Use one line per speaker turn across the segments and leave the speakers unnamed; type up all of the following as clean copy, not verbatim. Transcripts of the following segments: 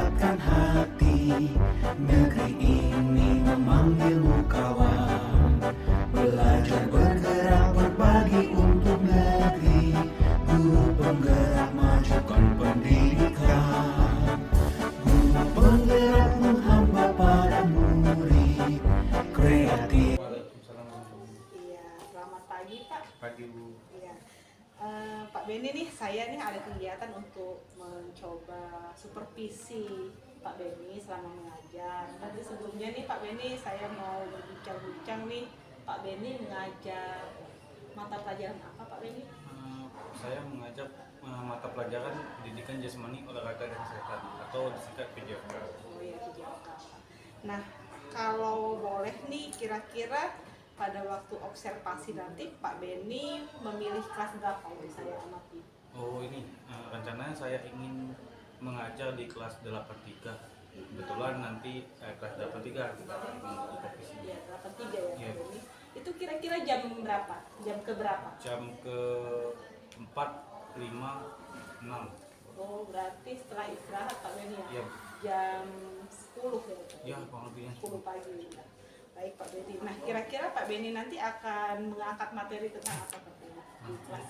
mendapatkan hati. Negeri ini memanggilmu kawan, belajar bergerak berbagi untuk negeri. Guru penggerak majukan pendidikan, guru penggerak menghamba para murid kreatif.
Iya, selamat pagi Pak.
Pagi Bu.
Iya. Pak Benny nih, saya nih ada kegiatan untuk mencoba supervisi Pak Benny selama mengajar. Nanti sebelumnya nih Pak Benny, saya mau berbincang-bincang nih. Pak Benny mengajar mata pelajaran apa Pak Benny?
Saya mengajar mata pelajaran pendidikan jasmani, olahraga dan kesehatan atau disingkat PJOK.
Oh iya, PJOK. Nah, kalau boleh nih, kira-kira pada waktu observasi nanti Pak Benny memilih kelas berapa yang saya amati?
Oh ini rencananya saya ingin mengajar di kelas 83. Kebetulan nanti kelas 83 kita mengikuti supervisi.
Iya, 83 ya
Iya.
Pak Benny. Itu kira-kira jam berapa? Jam ke berapa?
Jam ke 4, 5, 6.
Oh, berarti setelah istirahat Pak Benny ya?
Iya.
Jam 10 ya Pak?
Ya, kurang lebihnya
10 pagi. Ya. Baik Pak Benny. Nah, kira-kira Pak Benny nanti akan mengangkat materi tentang apa Pak Benny? Di kelas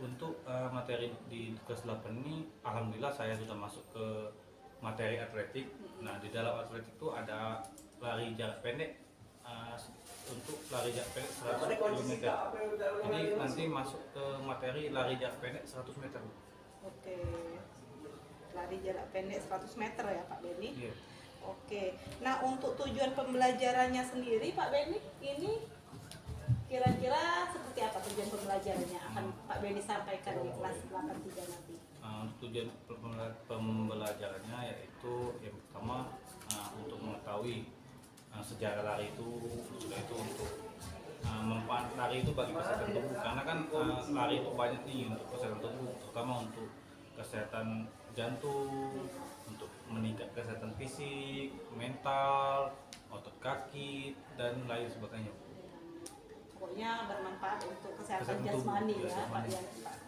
Untuk materi di kelas 8 ini alhamdulillah saya sudah masuk ke materi atletik. Nah, di dalam atletik itu ada lari jarak pendek, untuk lari jarak pendek 100 km. Jadi nanti masuk ke materi lari jarak pendek 100 meter.
Oke. Lari jarak pendek 100 meter ya Pak Benny?
Iya.
Oke. Nah, untuk tujuan pembelajarannya sendiri Pak Benny, ini kira-kira seperti apa tujuan pembelajarannya akan Pak Benny sampaikan di kelas 83 nanti?
Tujuan pembelajarannya yaitu yang pertama untuk mengetahui sejarah lari itu, sudah itu untuk manfaat lari itu bagi kesehatan tubuh, karena kan lari itu banyak nih untuk kesehatan tubuh, terutama untuk kesehatan jantung, untuk meningkat kesehatan fisik, mental, otot kaki dan lain sebagainya.
Pokoknya bermanfaat untuk kesehatan
Kesehatan
jasmani
tubuh,
ya Pak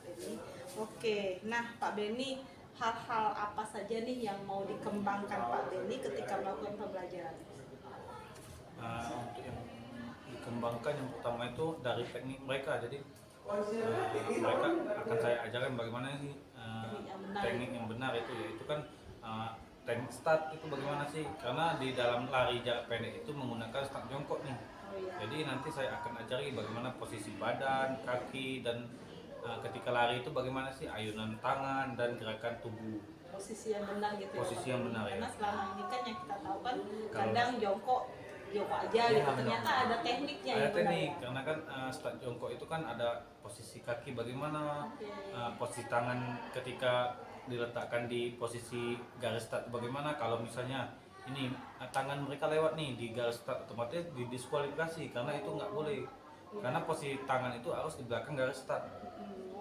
Benny. Oke, nah Pak Benny, hal-hal apa saja nih yang mau dikembangkan Pak Benny ketika melakukan pembelajaran?
Untuk yang dikembangkan yang pertama itu dari teknik mereka, jadi mereka akan saya ajarkan bagaimana sih teknik yang benar itu, yaitu kan teknik start itu bagaimana sih, karena di dalam lari jarak pendek itu menggunakan start jongkok nih. Jadi nanti saya akan ajari bagaimana posisi badan, kaki, dan ketika lari itu bagaimana sih ayunan tangan dan gerakan tubuh.
Posisi yang benar gitu
Posisi
ya,
yang benar,
karena
ya.
selama ini kan yang kita tahu kan kadang jongkok aja gitu, ternyata ada tekniknya
Ada
yang benar
teknik,
ya.
karena kan start jongkok itu kan ada posisi kaki bagaimana,
Oke.
posisi tangan ketika diletakkan di posisi garis start bagaimana. Kalau misalnya ini tangan mereka lewat nih di garis start, otomatis didiskualifikasi karena itu nggak boleh, karena posisi tangan itu harus di belakang garis start.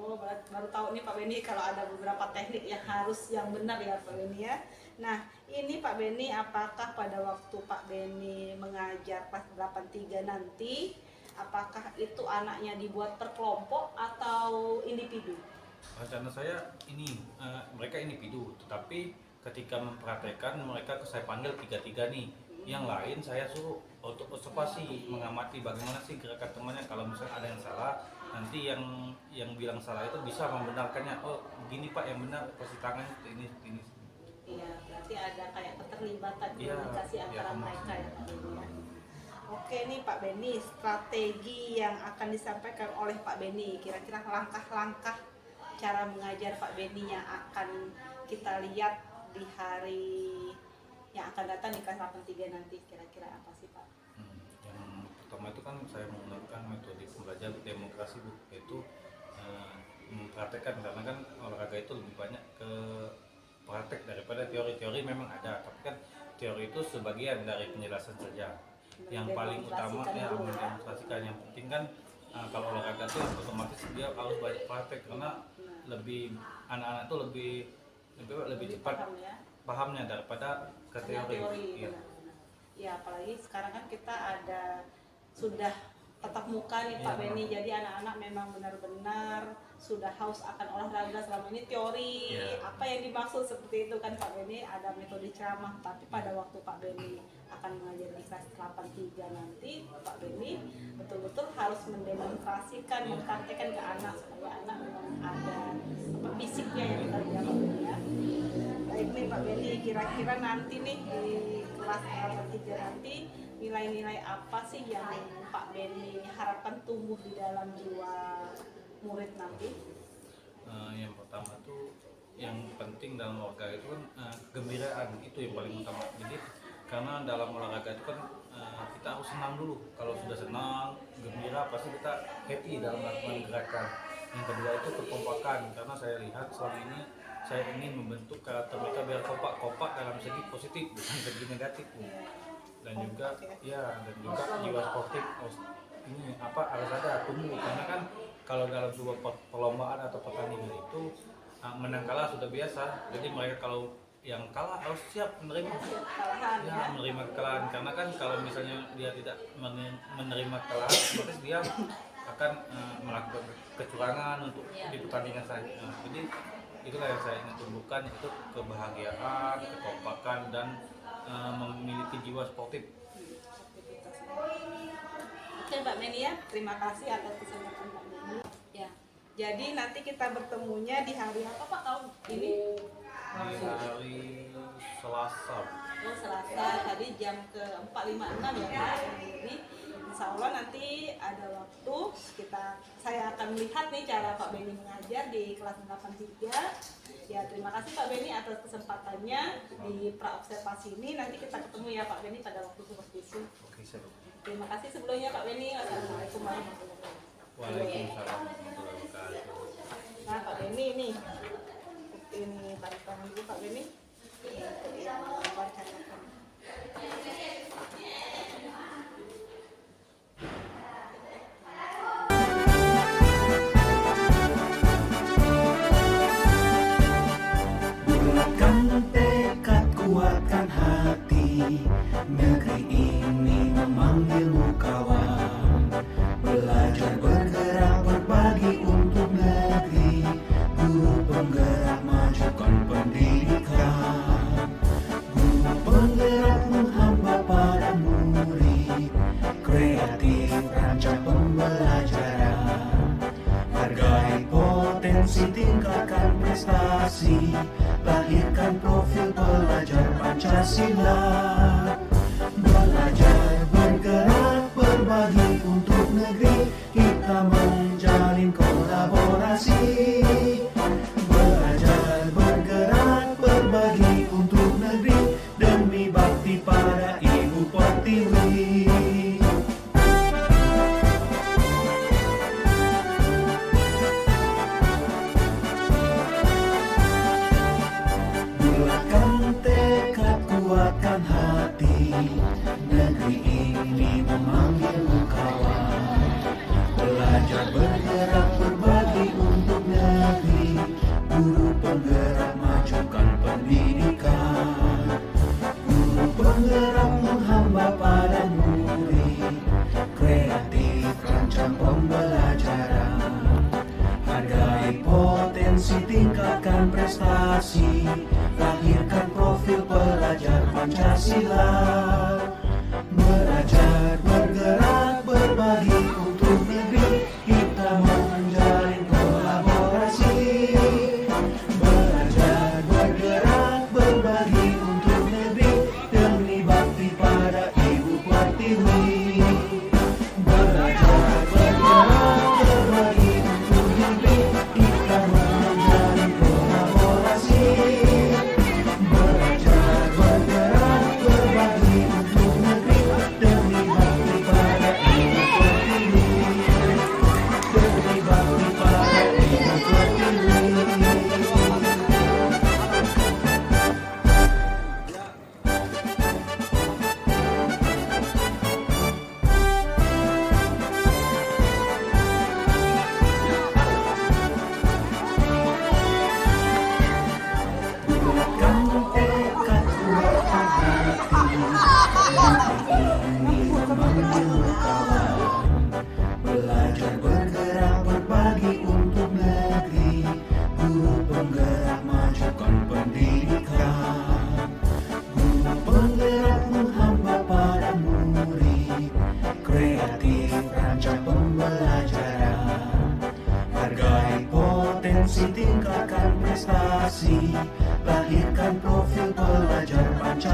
Oh, baru tahu nih Pak Benny kalau ada beberapa teknik yang harus yang benar ya Pak Benny ya. Nah, ini Pak Benny, apakah pada waktu Pak Benny mengajar kelas 83 nanti, apakah itu anaknya dibuat per kelompok atau individu?
Rencana saya ini mereka individu, tetapi ketika mempraktekkan mereka saya panggil 3-3 nih. Yang lain saya suruh untuk observasi, mengamati bagaimana sih gerakan temannya. Kalau misalnya ada yang salah, nanti yang bilang salah itu bisa membenarkannya. Oh, begini Pak yang benar, posisi tangannya ini.
Iya, berarti ada kayak keterlibatan
Iya,
komunikasi antara
iya,
mereka ya Pak Benny ya. Oke nih Pak Benny, strategi yang akan disampaikan oleh Pak Benny, kira-kira langkah-langkah cara mengajar Pak Benny yang akan kita lihat di hari yang akan datang di kelas 83 nanti, kira-kira apa sih Pak?
Yang pertama itu kan saya menggunakan metode pembelajaran demokrasi Bu, yaitu mempraktekkan, karena kan olahraga itu lebih banyak ke praktek daripada teori. Memang ada, tapi kan teori itu sebagian dari penjelasan saja. Yang paling utama ya mendemonstrasikan. Yang penting kan kalau olahraga itu otomatis dia harus banyak praktek, karena lebih anak-anak itu lebih cepat
paham ya?
pahamnya daripada ke teori. Iya.
Ya, apalagi sekarang kan kita sudah tatap muka nih Pak Benny. Jadi anak-anak memang benar-benar sudah haus akan olahraga. Selama ini teori apa yang dimaksud seperti itu kan Pak Benny, ada metode ceramah, tapi pada waktu Pak Benny akan mengajar di kelas 83 nanti, Pak Benny betul-betul harus mendemonstrasikan, mempraktekkan ke anak supaya anak memang ada fisiknya yang tadi ya Pak Benny ya. Baik nih Pak Benny, kira-kira nanti nih di kelas 83 nanti nilai-nilai apa sih yang Pak Benny harapkan tumbuh di dalam jiwa murid nanti?
Yang pertama tuh yang penting dalam olahraga itu kan kegembiraan, itu yang paling utama. Jadi karena dalam olahraga itu kan kita harus senang dulu. Kalau sudah senang, gembira, pasti kita happy dalam melakukan gerakan. Yang kedua itu kekompakan, karena saya lihat selama ini saya ingin membentuk karakter mereka biar kompak dalam segi positif, bukan segi negatif. Dan juga jiwa sportif ini harus ada tumbuh, karena kan kalau dalam sebuah perlombaan atau pertandingan itu menang kalah sudah biasa. Jadi mereka kalau yang kalah harus siap menerima menerima kekalahan, karena kan kalau misalnya dia tidak menerima kekalahan, berarti dia akan melakukan kecurangan untuk di pertandingan selanjutnya. Jadi itulah yang saya ingin tumbuhkan, itu kebahagiaan, kekompakan, dan memiliki jiwa sportif.
Oke Mbak Benny ya, terima kasih atas kesempatan Mbak Benny. Ya, jadi nanti kita bertemunya di hari apa Pak tahun ini?
Di hari Selasa.
Oh Selasa, tadi jam ke 4.56 ya Pak. Jadi Insya Allah nanti ada waktu saya akan melihat nih cara Pak Benny mengajar di kelas 83. Ya terima kasih Pak Benny atas kesempatannya di praobservasi ini. Nanti kita ketemu ya Pak Benny pada waktu supervisi.
Oke, siap.
Terima kasih sebelumnya Pak Benny. Assalamualaikum warahmatullahi wabarakatuh.
Waalaikumsalam warahmatullahi wabarakatuh.
Nah Pak Benny ini tanda tangan dulu Pak Benny. Wacanakan.
Bulatkan tekad, kuatkan hati, negeri ini memanggilmu kawan. Belajar, bergerak, berbagi untuk negeri, guru penggerak, majukan pendidikan. Guru penggerak menghamba pada murid, kreatif rancang pembelajaran. Hargai potensi, tingkatkan prestasi, lahirkan profil pelajar Pancasila. Belajar, bergerak, berbagi untuk negeri, kita menjalin kolaborasi. Belajar, bergerak, berbagi untuk negeri, demi bakti pada Ibu Pertiwi. Bulatkan tekad, kuatkan hati, negeri ini memanggilmu kawan. Belajar, bergerak, berbagi untuk negeri, guru penggerak, majukan pendidikan. Guru penggerak menghamba pada murid, kreatif rancang pembelajaran. Hargai potensi, tingkatkan prestasi, lahirkan profil pelajar Pancasila. Belajar, bergerak, berbagi untuk negeri, kita menjalin kolaborasi. Belajar, bergerak, berbagi untuk negeri, demi bakti pada Ibu Pertiwi. Belajar, bergerak, berbagi untuk negeri, kita menjalin kolaborasi. Belajar, bergerak, berbagi untuk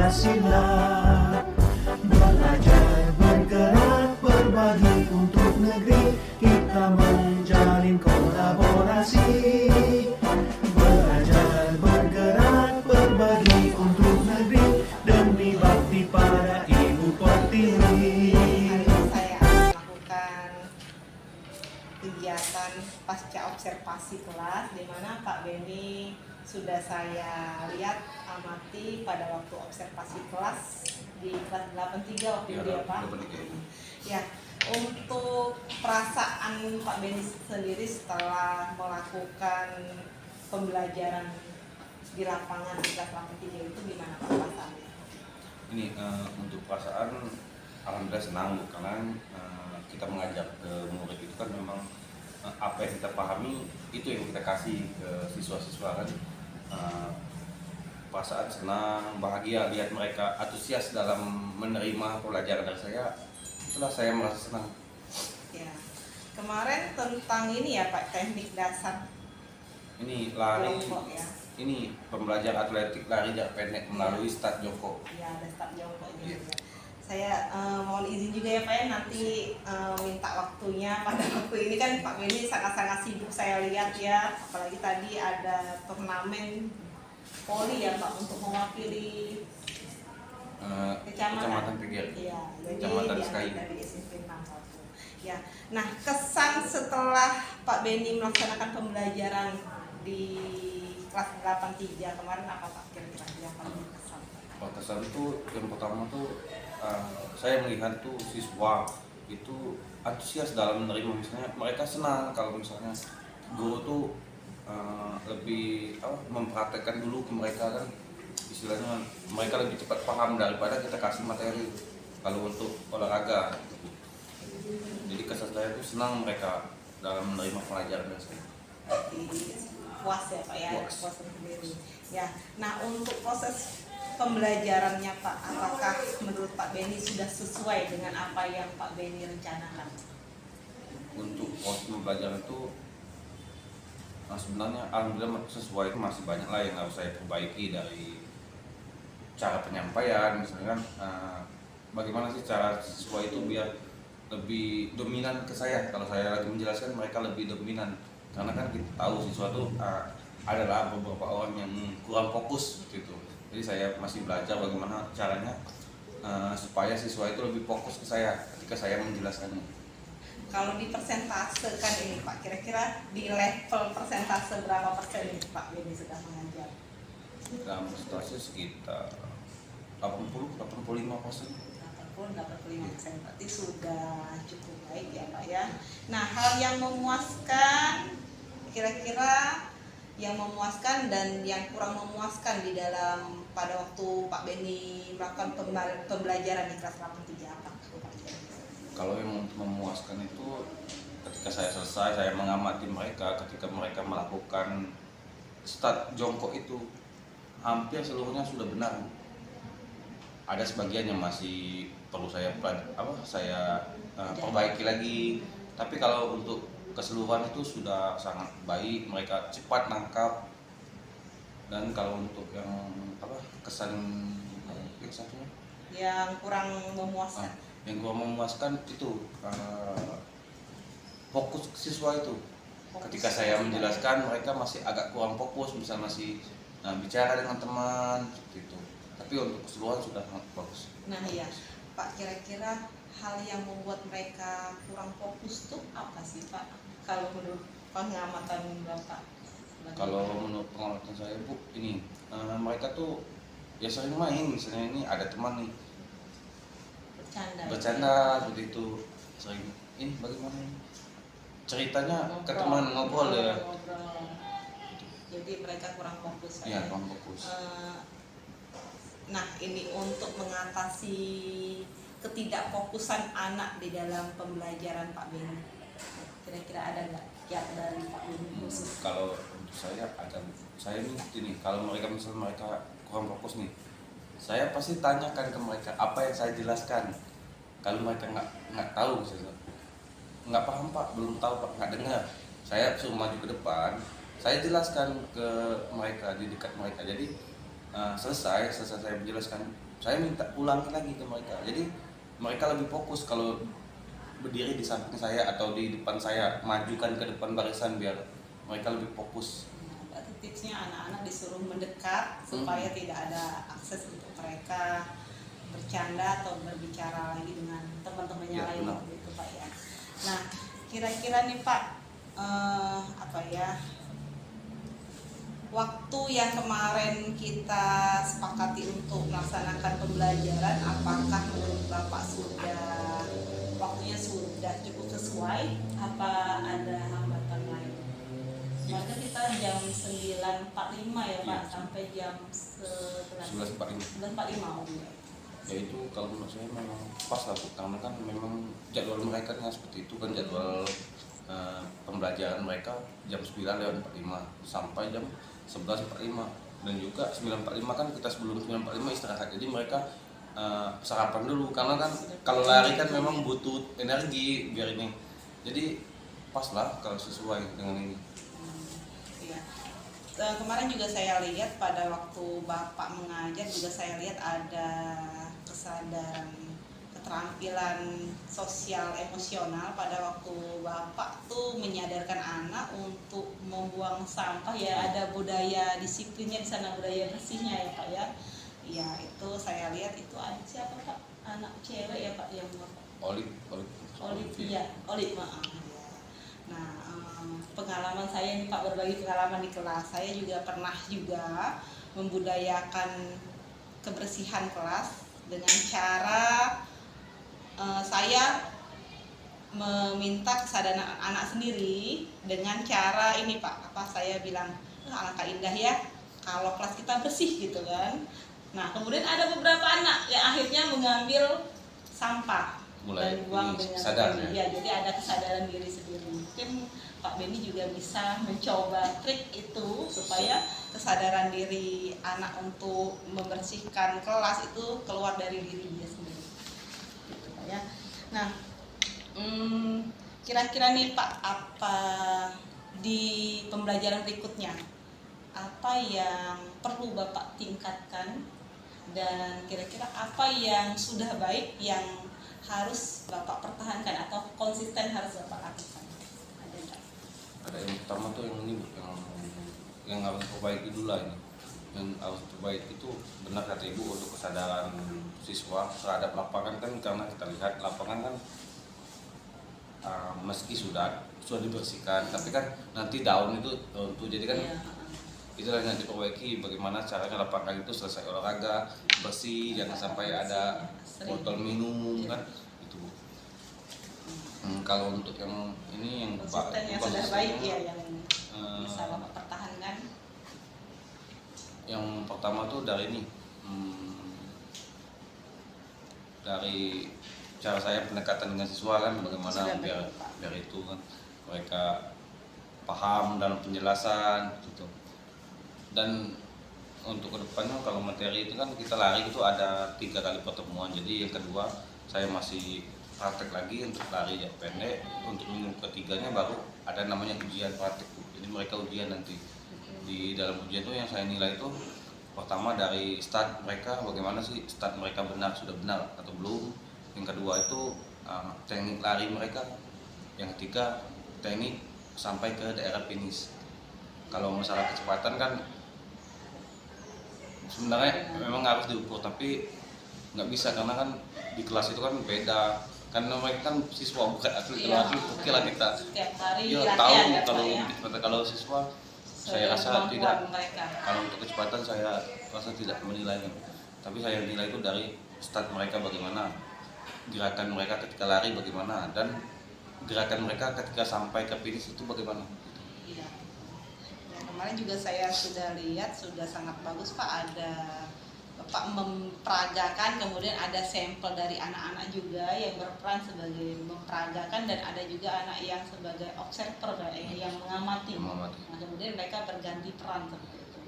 Pancasila. Belajar, bergerak, berbagi untuk negeri, kita menjalin kolaborasi. Belajar, bergerak, berbagi untuk negeri, demi bakti pada Ibu Pertiwi.
Hari ini saya akan melakukan kegiatan pasca observasi kelas, di mana Pak Beni sudah saya lihat amati pada waktu observasi kelas di kelas 83 waktu itu ya Pak. Ya, untuk perasaan Pak Beni sendiri setelah melakukan pembelajaran di lapangan di kelas 83 itu gimana Pak perasaannya?
Ini untuk perasaan alhamdulillah senang Bu, karena kita mengajar ke murid itu kan memang apa yang kita pahami itu yang kita kasih ke siswa-siswa kan. Perasaan senang, bahagia lihat mereka antusias dalam menerima pelajaran dari saya, itulah saya merasa senang.
Ya, kemarin tentang ini ya Pak, teknik dasar
Ini lari,
jongkok ya.
ini pembelajaran atletik lari jarak pendek melalui start jongkok.
Ya, ada start jongkoknya
Iya.
juga. Saya mohon izin juga ya Pak ya, nanti minta waktunya pada waktu ini kan Pak Beni sangat-sangat sibuk saya lihat ya, apalagi tadi ada turnamen poli ya Pak untuk mewakili
Kecamatan Tegal.
Iya, jadi
Kecamatan
yang
Sky.
dari SMP 61. Ya, nah kesan setelah Pak Beni melaksanakan pembelajaran di kelas 83 kemarin apa Pak kira-kira yang paling berkesan?
Kesan itu yang pertama tuh saya melihat tuh siswa itu antusias dalam menerima, misalnya mereka senang kalau misalnya guru tuh lebih mempraktekkan dulu ke mereka kan, istilahnya mereka lebih cepat paham daripada kita kasih materi kalau untuk olahraga. Jadi kesan saya tuh senang mereka dalam menerima pelajaran dari saya.
Puas ya Pak ya,
Puas.
puas sendiri. Ya, nah untuk proses pembelajarannya Pak, apakah menurut Pak Beni sudah sesuai dengan apa yang Pak Beni rencanakan?
Untuk proses pembelajaran itu sebenarnya alhamdulillah sesuai, itu masih banyak lah yang harus saya perbaiki dari cara penyampaian, misalnya kan bagaimana sih cara siswa itu biar lebih dominan ke saya. Kalau saya lagi menjelaskan mereka lebih dominan, karena kan kita tahu siswa itu adalah beberapa orang yang kurang fokus gitu. Jadi saya masih belajar bagaimana caranya supaya siswa itu lebih fokus ke saya ketika saya menjelaskannya.
Kalau di persentasekan ini Pak, kira-kira di level persentase berapa persen ini Pak Beni sudah mengajar?
Dalam persentase sekitar 80-85%.
85%, berarti sudah cukup baik ya Pak ya. Nah, hal yang memuaskan, kira-kira yang memuaskan dan yang kurang memuaskan di dalam pada waktu Pak Beni melakukan pembelajaran di kelas 83 apa?
Kalau yang memuaskan itu ketika saya selesai, saya mengamati mereka ketika mereka melakukan start jongkok itu hampir seluruhnya sudah benar. Ada sebagian yang masih perlu saya perbaiki lagi. Tapi kalau untuk keseluruhan itu sudah sangat baik, mereka cepat nangkap. Dan kalau untuk yang kesan yang satunya
Yang kurang memuaskan.
yang gua memuaskan itu fokus siswa itu. Ketika saya menjelaskan mereka masih agak kurang fokus, bisa masih bicara dengan teman seperti itu. Tapi untuk keseluruhan sudah sangat bagus.
Nah ya Pak, kira-kira hal yang membuat mereka kurang fokus tuh apa sih Pak? Kalau menurut pengamatan Bapak?
Kalau menurut pengamatan saya Bu, ini mereka tuh ya sering main, misalnya ini ada teman nih bercanda seperti itu, sering ini bagaimana ini? Ceritanya ke teman ngobrol ya.
Jadi mereka kurang fokus.
Iya, kurang fokus.
Nah, ini untuk mengatasi ketidakfokusan anak di dalam pembelajaran Pak Beni. Kira-kira ada nggak kiat dari Pak Beni khusus?
Kalau untuk saya ada, saya nih gini, kalau mereka misalnya mereka kurang fokus nih, saya pasti tanyakan ke mereka apa yang saya jelaskan. Kalau mereka nggak tahu, misalnya nggak paham Pak, belum tahu Pak, nggak dengar, saya suruh maju ke depan, saya jelaskan ke mereka di dekat mereka. Jadi selesai saya menjelaskan, saya minta ulangi lagi ke mereka. Jadi mereka lebih fokus kalau berdiri di samping saya atau di depan saya, majukan ke depan barisan biar mereka lebih fokus.
Berarti tipsnya anak-anak disuruh mendekat supaya tidak ada akses untuk mereka bercanda atau berbicara lagi dengan teman-temannya
Ya,
lain
benar.
gitu Pak ya. Nah, kira-kira nih Pak, waktu yang kemarin kita sepakati untuk melaksanakan pembelajaran, apakah menurut Bapak waktunya sudah cukup sesuai? Apa ada hambatan lain? Soalnya kita jam 9.45 ya Pak,
Iya.
sampai jam
11.45.
11.45.
Ya itu kalau menurut saya memang pas lah Bu, karena kan memang jadwal mereka kan seperti itu kan, jadwal pembelajaran mereka jam 9.45 sampai jam 11.45, dan juga 9.45 kan kita sebelum 9.45 istirahat, jadi mereka sarapan dulu, karena kan kalau lari kan memang butuh energi biar ini, jadi pas lah kalau sesuai dengan ini.
Iya. Kemarin juga saya lihat pada waktu Bapak mengajar juga saya lihat ada kesadaran keterampilan sosial emosional pada waktu Bapak tuh menyadarkan anak untuk membuang sampah ya, ada budaya disiplinnya di sana, budaya bersihnya ya Pak ya. Ya itu saya lihat itu anak siapa Pak? Anak cewek ya Pak yang Olivia, maaf. Nah, pengalaman saya nih Pak, berbagi pengalaman di kelas. Saya juga pernah juga membudayakan kebersihan kelas dengan cara saya meminta kesadaran anak sendiri dengan cara ini Pak, saya bilang, alangkah indah ya kalau kelas kita bersih gitu kan. Nah kemudian ada beberapa anak yang akhirnya mengambil sampah
Mulai
dan buang dengan
sadar
sendiri. Ya, jadi ada kesadaran diri sendiri. Mungkin Pak Benny juga bisa mencoba trik itu supaya kesadaran diri anak untuk membersihkan kelas itu keluar dari diri dia sendiri. Gitu, Pak, ya. Nah, kira-kira nih Pak, apa di pembelajaran berikutnya apa yang perlu Bapak tingkatkan, dan kira-kira apa yang sudah baik yang harus Bapak pertahankan atau konsisten harus Bapak lakukan? Ada nggak?
Ada yang pertama tuh yang ini Bu, yang harus diperbaiki dulu lah ini. Yang harus diperbaiki itu benar kata Ibu, untuk kesadaran siswa terhadap lapangan kan, karena kita lihat lapangan kan meski sudah dibersihkan, tapi kan nanti daun itu runtuh, jadi kan
Iya.
itulah yang diperbaiki, bagaimana caranya lapangan itu selesai olahraga bersih, jangan sampai ada botol minum kan itu Bu. Kalau untuk yang ini yang
Konsisten yang sudah
konsisten
baik ya yang bisa
eh,
Bapak pertahankan.
yang pertama tuh dari ini, dari cara saya pendekatan dengan siswa kan, bagaimana
Sudah
biar
baik, Pak.
itu kan mereka paham dalam penjelasan gitu. Dan untuk kedepannya kalau materi itu kan kita lari itu ada 3 kali pertemuan, jadi yang kedua saya masih praktek lagi untuk lari jarak pendek, untuk minggu ketiganya baru ada namanya ujian praktek, jadi mereka ujian nanti. Di dalam ujian itu yang saya nilai itu pertama dari start mereka, bagaimana sih start mereka sudah benar atau belum, yang kedua itu teknik lari mereka, yang ketiga teknik sampai ke daerah finish. Kalau masalah kecepatan kan sebenarnya memang harus diukur, tapi nggak bisa karena kan di kelas itu kan beda, karena mereka kan siswa bukan atlet. Kalau
Iya.
atlet oke lah kita
Setiap hari
ya
latihan
tahu,
ya, Pak,
kalau
ya.
kalau siswa saya
Sesuai
rasa
kemampuan
tidak.
mereka.
Kalau untuk kecepatan saya rasa tidak menilainya, tapi saya nilai itu dari start mereka bagaimana, gerakan mereka ketika lari bagaimana, dan gerakan mereka ketika sampai ke finish itu bagaimana.
Iya. Dan kemarin juga saya sudah lihat sudah sangat bagus Pak, ada Bapak memperagakan, kemudian ada sampel dari anak-anak juga yang berperan sebagai memperagakan, dan ada juga anak yang sebagai observer yang mengamati.
Mengamati.
Nah, kemudian mereka berganti peran seperti itu.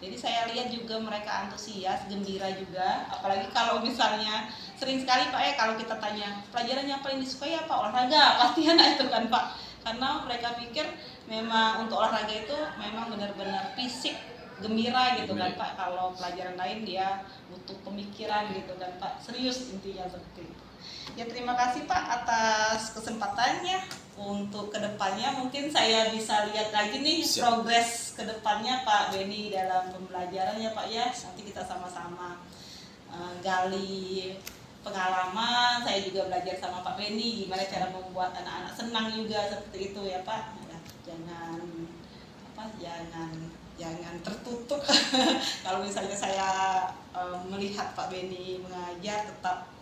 Jadi saya lihat juga mereka antusias, gembira juga, apalagi kalau misalnya sering sekali Pak ya kalau kita tanya pelajaran yang paling disukai apa, olahraga, pasti anak itu kan Pak, karena mereka pikir memang untuk olahraga itu memang benar-benar fisik gembira gitu kan Pak. Kalau pelajaran lain dia butuh pemikiran gitu kan Pak, serius intinya seperti itu. Ya terima kasih Pak atas kesempatannya. Untuk kedepannya mungkin saya bisa lihat lagi nih progres kedepannya Pak Benny dalam pembelajarannya Pak ya. Nanti kita sama-sama gali pengalaman. Saya juga belajar sama Pak Benny gimana cara membuat anak-anak senang juga seperti itu ya Pak. Ya, jangan tertutup. Kalau misalnya saya melihat Pak Benny mengajar, tetap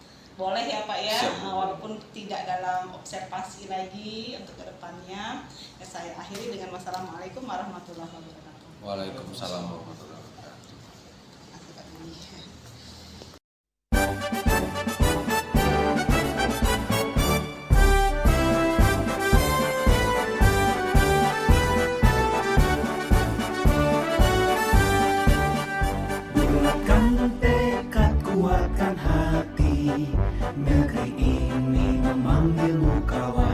boleh ya Pak ya. Walaupun tidak dalam observasi lagi untuk kedepannya. Ya, saya akhiri dengan wassalamualaikum warahmatullahi wabarakatuh.
Waalaikumsalam warahmatullahi wabarakatuh.
Terima kasih Pak Benny.
Bulatkan tekad, kuatkan hati, negeri ini memanggilmu kawan.